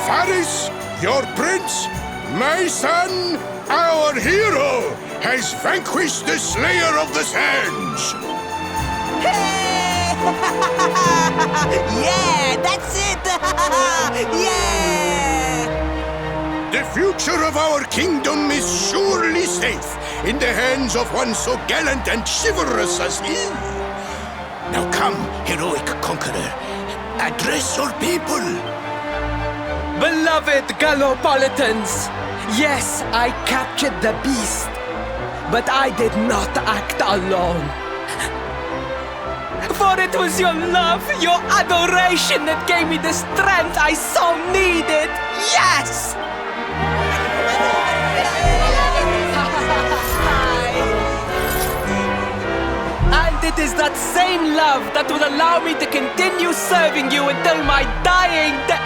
Faris, your prince, my son, our hero, has vanquished the Slayer of the Sands. Hey! Yeah, that's it! Yeah! The future of our kingdom is surely safe in the hands of one so gallant and chivalrous as he. Now come, heroic conqueror, address your people. Beloved Gallopolitans, yes, I captured the beast, but I did not act alone. For it was your love, your adoration that gave me the strength I so needed. Yes! And it is that same love that will allow me to continue serving you until my dying day.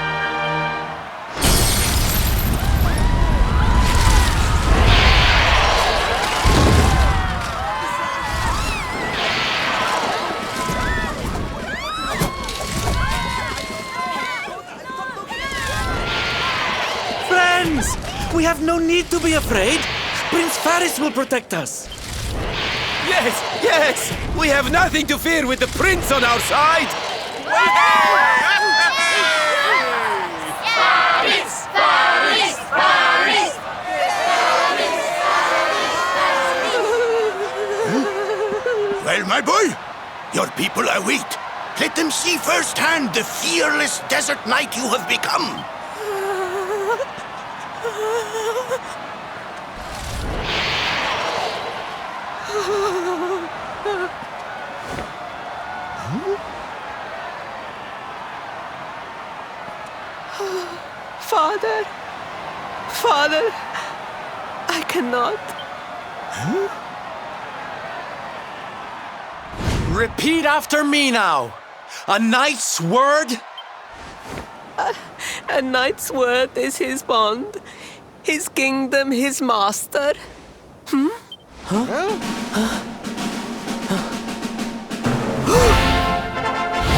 We have no need to be afraid. Prince Faris will protect us. Yes, yes! We have nothing to fear with the prince on our side! Faris! Faris! Faris! Well, my boy, your people await. Let them see firsthand the fearless desert knight you have become. Father, Father, I cannot. Repeat after me now. A knight's word? A knight's word is his bond, his kingdom, his master.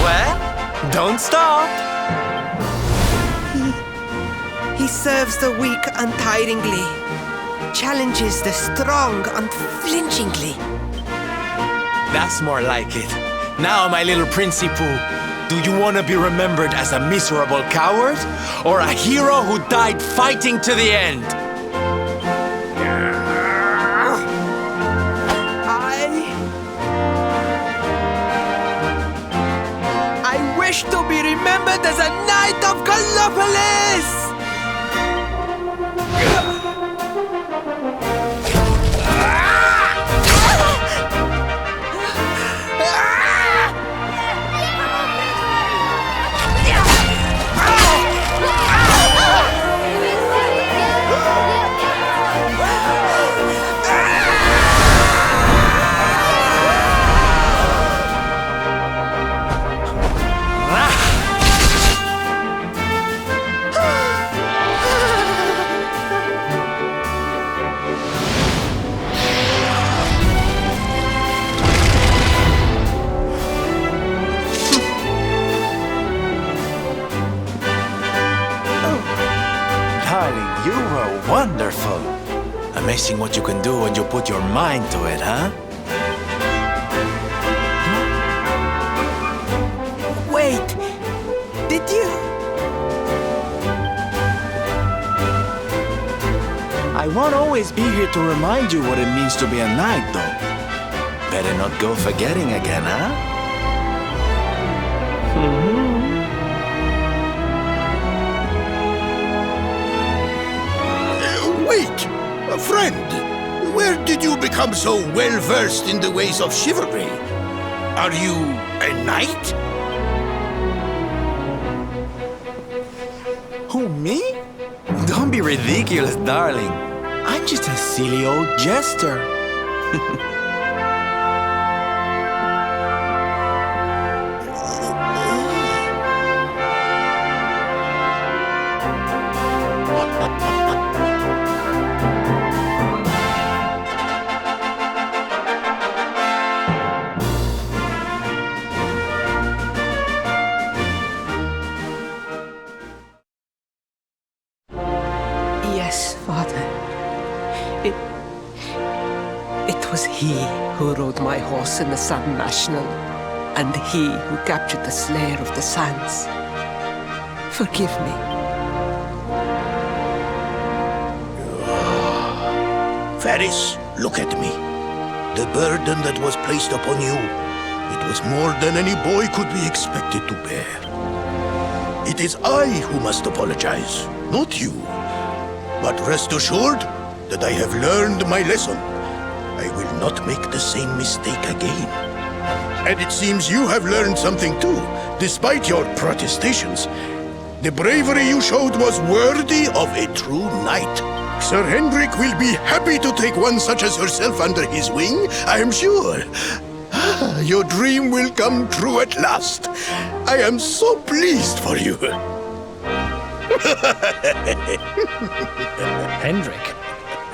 Well, don't stop. He serves the weak untiringly, challenges the strong unflinchingly. That's more like it. Now, my little Princey Pooh, do you want to be remembered as a miserable coward or a hero who died fighting to the end? I wish to be remembered as a knight of Gallopolis! amazing what you can do when you put your mind to it, huh? Wait, did you? I won't always be here to remind you what it means to be a knight, though. Better not go forgetting again, huh? Wait! A friend! Where did you become so well-versed in the ways of chivalry? Are you a knight? Who, me? Don't be ridiculous, darling. I'm just a silly old jester. Yes, Father. It was he who rode my horse in the Sun National, and he who captured the Slayer of the Sands. Forgive me. Varys, look at me. The burden that was placed upon you, it was more than any boy could be expected to bear. It is I who must apologize, not you. But rest assured that I have learned my lesson. I will not make the same mistake again. And it seems you have learned something too, despite your protestations. The bravery you showed was worthy of a true knight. Sir Hendrik will be happy to take one such as yourself under his wing, I am sure. Your dream will come true at last. I am so pleased for you. Hendrik?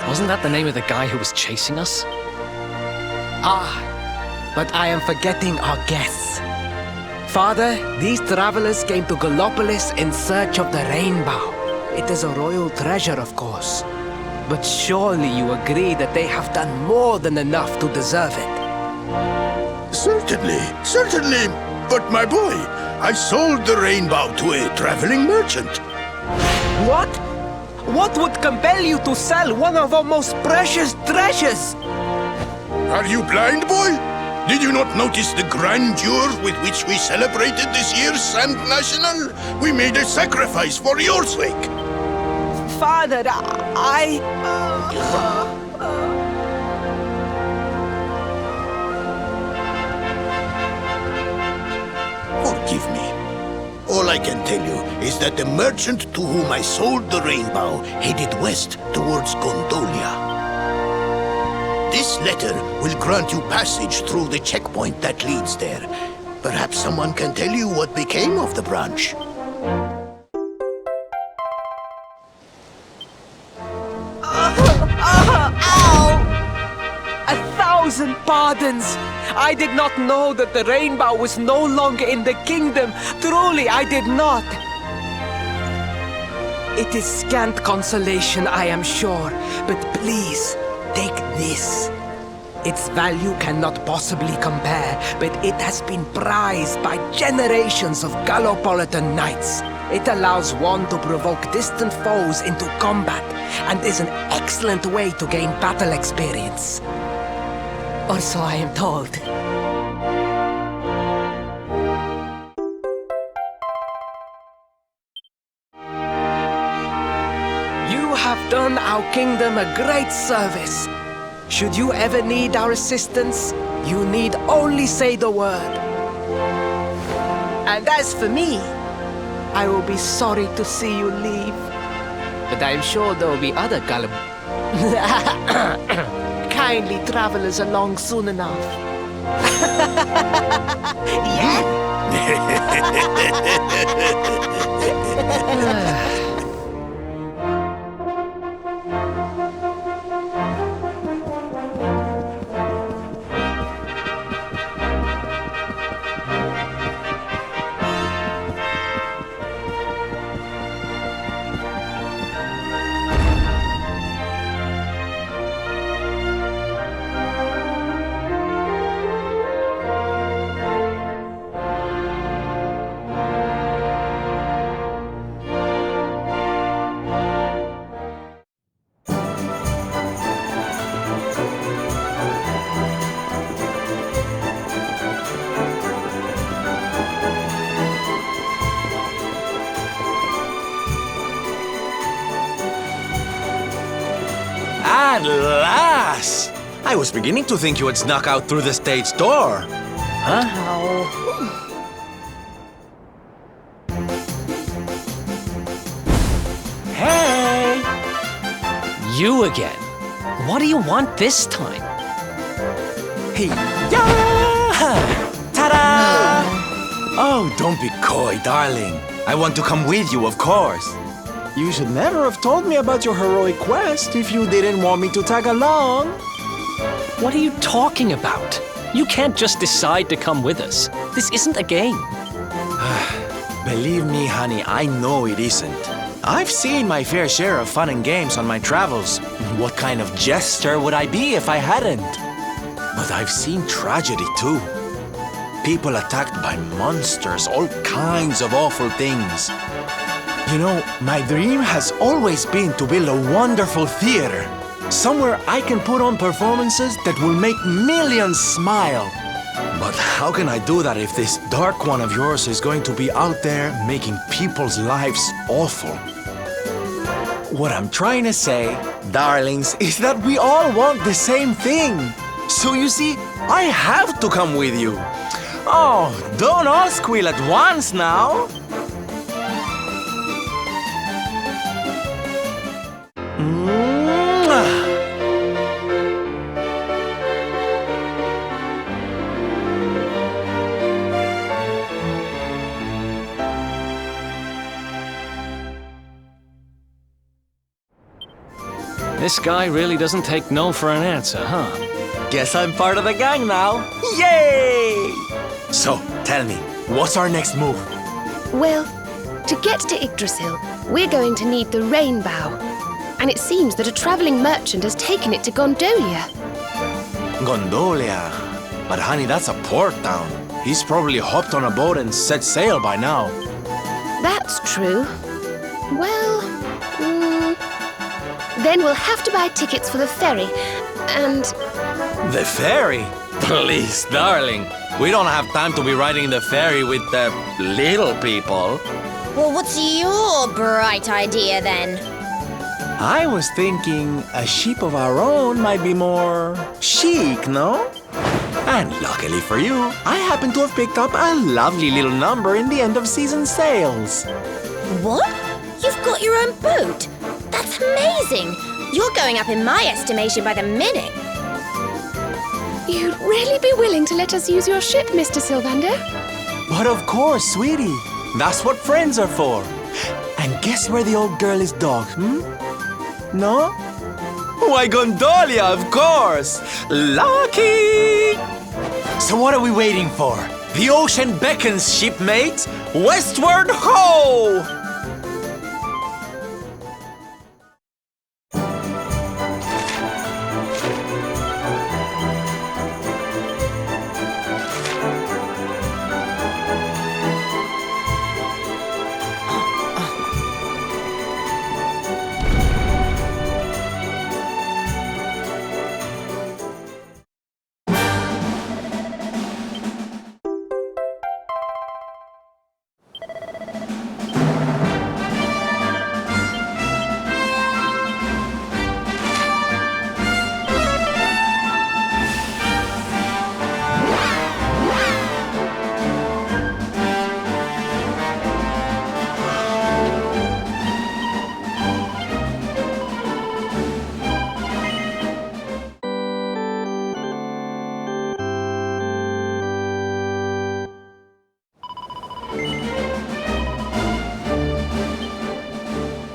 Wasn't that the name of the guy who was chasing us? Ah, but I am forgetting our guests. Father, these travelers came to Gallopolis in search of the Rainbough. It is a royal treasure, of course. But surely you agree that they have done more than enough to deserve it. Certainly, certainly. But my boy, I sold the Rainbow to a traveling merchant. What? What would compel you to sell one of our most precious treasures? Are you blind, boy? Did you not notice the grandeur with which we celebrated this year's Sand National? We made a sacrifice for your sake. Father, I... Forgive me. All I can tell you is that the merchant to whom I sold the Rainbow headed west towards Gondolia. This letter will grant you passage through the checkpoint that leads there. Perhaps someone can tell you what became of the branch. Ow! 1,000 pardons! I did not know that the Rainbow was no longer in the kingdom. Truly, I did not. It is scant consolation, I am sure. But please, take this. Its value cannot possibly compare, but it has been prized by generations of Gallopolitan knights. It allows one to provoke distant foes into combat, and is an excellent way to gain battle experience. Or so I am told. You have done our kingdom a great service. Should you ever need our assistance, you need only say the word. And as for me, I will be sorry to see you leave. But I am sure there will be other kindly travelers along soon enough. last! I was beginning to think you had snuck out through the stage door. Hey! You again? What do you want this time? Hey, yeah! Ta-da! Oh, don't be coy, darling. I want to come with you, of course. You should never have told me about your heroic quest if you didn't want me to tag along. What are you talking about? You can't just decide to come with us. This isn't a game. Believe me, honey, I know it isn't. I've seen my fair share of fun and games on my travels. What kind of jester would I be if I hadn't? But I've seen tragedy too. People attacked by monsters, all kinds of awful things. You know, my dream has always been to build a wonderful theater. Somewhere I can put on performances that will make millions smile. But how can I do that if this dark one of yours is going to be out there making people's lives awful? What I'm trying to say, darlings, is that we all want the same thing. So you see, I have to come with you. Oh, don't all squeal at once now. This guy really doesn't take no for an answer, huh? Guess I'm part of the gang now. Yay! So, tell me, what's our next move? Well, to get to Yggdrasil, we're going to need the Rainbough. And it seems that a traveling merchant has taken it to Gondolia. Gondolia. But honey, that's a port town. He's probably hopped on a boat and set sail by now. That's true. Well, then we'll have to buy tickets for the ferry, and... The ferry? Please, darling. We don't have time to be riding the ferry with the little people. Well, what's your bright idea then? I was thinking a ship of our own might be more chic, no? And luckily for you, I happen to have picked up a lovely little number in the end of season sales. What? You've got your own boat? That's amazing! You're going up in my estimation by the minute. You'd really be willing to let us use your ship, Mr. Slyvando? But of course, sweetie. That's what friends are for. And guess where the old girl is docked, No? Why, Gondolia, of course! Lucky! So what are we waiting for? The ocean beckons, shipmate! Westward ho!